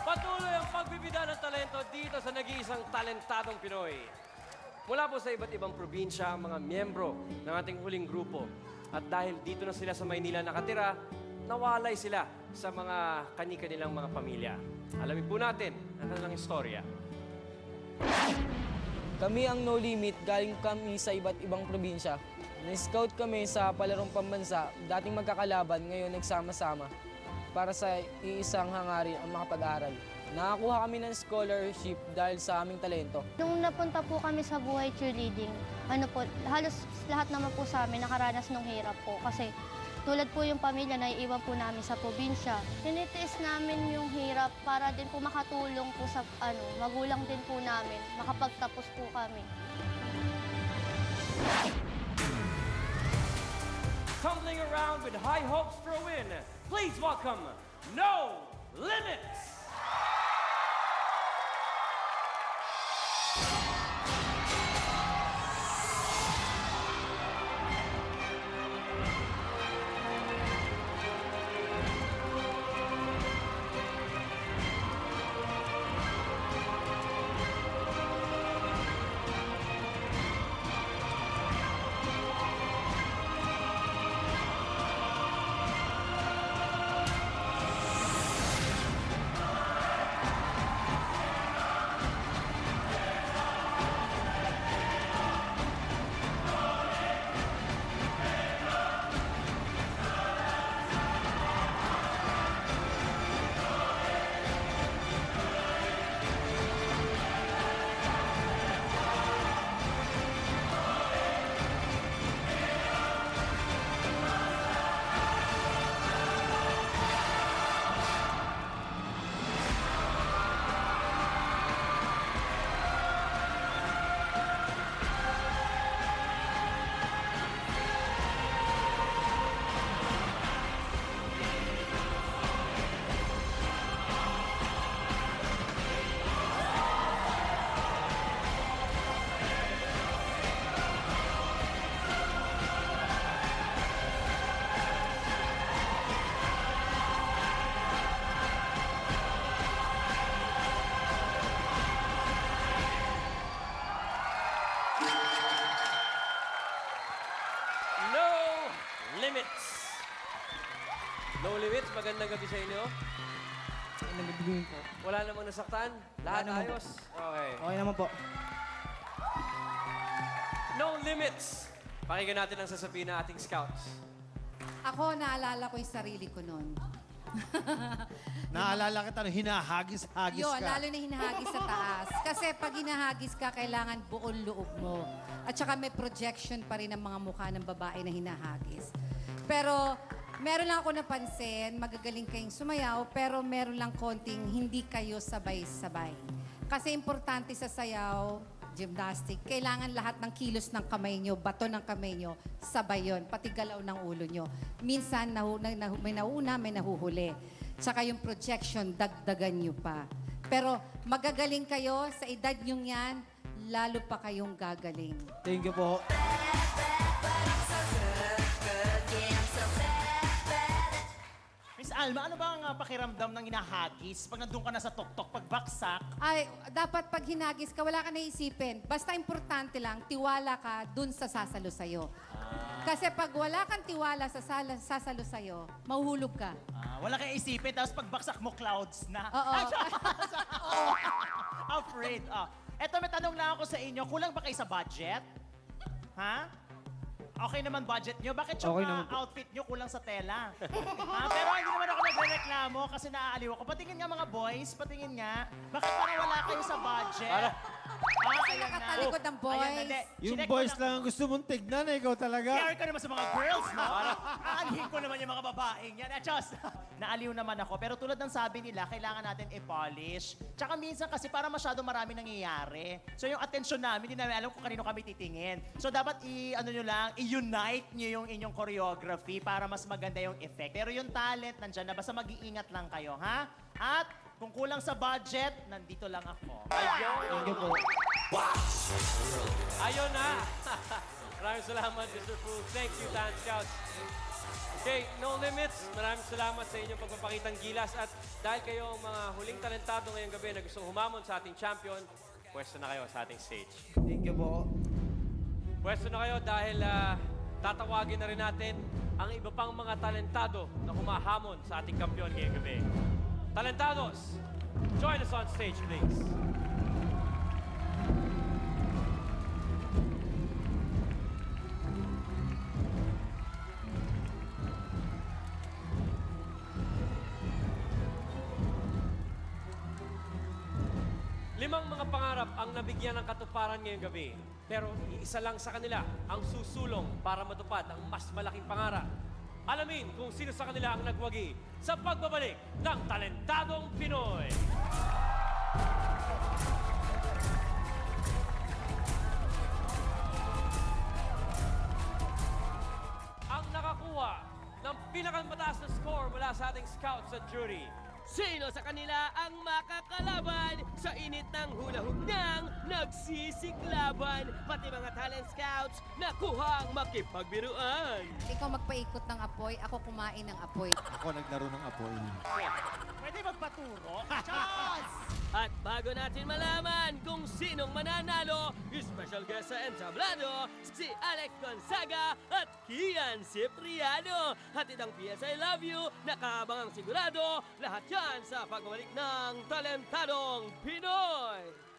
Patuloy ang pagbibida ng talento dito sa nag-iisang talentadong Pinoy. Mula po sa iba't ibang probinsya ang mga miyembro ng ating huling grupo. At dahil dito na sila sa Maynila nakatira, nawalay sila sa mga kani-kanilang mga pamilya. Alamin po natin ang kanilang istorya. Kami ang No Limit, galing kami sa iba't ibang probinsya. Na-scout kami sa palarong pambansa, dating magkakalaban, ngayon nagsama-sama para sa iisang hangarin ang makapag-aral. Nakakuha kami ng scholarship dahil sa aming talento. Nung napunta po kami sa buhay cheerleading, halos lahat naman po sa amin nakaranas ng hirap po. Kasi tulad po yung pamilya na iiwan po namin sa probinsya. Tinitiis namin yung hirap para din po makatulong po sa magulang din po namin. Makapagtapos po kami. Tumbling around with high hopes for a win, please welcome No Limits! No Limits! No Limits, magandang gabi sa inyo. Nagbibigoyin po. Wala namang nasaktan? Lahat Wala naman ayos? Okay. Okay naman po. No Limits! Pakinggan natin ang sasabihin ng ating scouts. Ako, naalala ko yung sarili ko noon. Naalala kita, hinahagis-hagis Yun, ka. lalo na hinahagis sa taas. Kasi pag hinahagis ka, kailangan buong loob mo. At saka may projection pa rin ang mga mukha ng babae na hinahagis. Pero meron lang ako napansin, magagaling kayong sumayaw, pero meron lang konting hindi kayo sabay-sabay. Kasi importante sa sayaw, gymnastic, kailangan lahat ng kilos ng kamay nyo, bato ng kamay nyo, sabay yun, pati galaw ng ulo nyo. Minsan, may nauna, may nahuhuli. Tsaka yung projection, dagdagan nyo pa. Pero magagaling kayo, sa edad nyo yan, lalo pa kayong gagaling. Thank you po. Miss Alma, ano ba ang pakiramdam ng hinahagis pag nandun ka na sa tuktok, pagbaksak? Ay, dapat pag hinagis ka, wala ka naisipin. Basta importante lang, tiwala ka dun sa sasalo sa'yo. Kasi pag wala kang tiwala sa sasalo sa'yo, mahuhulog ka. Wala kang isipin, tapos pagbaksak mo, clouds na. Oo. Afraid. Eto, may tanong lang ako sa inyo. Kulang ba kayo sa budget? Ha? Okay naman budget nyo. Bakit yung Okay naman po. outfit nyo kulang sa tela? Pero hindi naman ako nagre-reklamo kasi naaaliw ako. Patingin nga mga boys, patingin nga. Bakit parang wala kayo sa budget? Kasi nakatalikod ng boys. Yung boys lang ang gusto mong tignan, ikaw talaga. Care ka naman sa mga girls, no? Aalihin ko naman yung mga babaeng yan. Diyos, naaliw naman ako. Pero tulad ng sabi nila, kailangan natin i-polish. Tsaka minsan kasi para masyado marami nangyayari. So yung atensyon namin, hindi namin alam kung kanino kami titingin. So dapat i-unite nyo yung inyong choreography para mas maganda yung effect. Pero yung talent, nandyan na. Basta mag-iingat lang kayo, ha? At kung kulang sa budget, nandito lang ako. Thank you po. Ayun na! Maraming salamat, Mr. Fu. Thank you, Dance Scouts. Okay, No Limits, maraming salamat sa inyong pagpapakitang gilas at dahil kayo ang mga huling talentado ngayong gabi na gustong humamon sa ating champion, pwesto na kayo sa ating stage. Thank you po. Pwesto na kayo dahil tatawagin na rin natin ang iba pang mga talentado na humahamon sa ating kampiyon ngayong gabi. Talentados, join us on stage, please. Limang mga pangarap ang nabigyan ng katuparan ngayong gabi. Pero iisa lang sa kanila ang susulong para matupad ang mas malaking pangarap. Alamin kung sino sa kanila ang nagwagi sa pagbabalik ng Talentadong Pinoy. Ang nakakuha ng pinakamataas na score mula sa ating scouts at jury. Sino sa kanila ang makakalaban sa init ng hulahog ng nagsisiklaban? Pati mga talent scouts na kuhang makipagbiruan. Ikaw magpaikot ng apoy, ako kumain ng apoy. Ako naglaro ng apoy. Pwede magpaturo? Chos! At bago natin malaman kung sinong mananalo, special guest sa entablado, si Alex Gonzaga at Kian Cipriano. Hatid ang PS I Love You, nakaabang ang sigurado, lahat yan sa pagbabalik ng Talentadong Pinoy.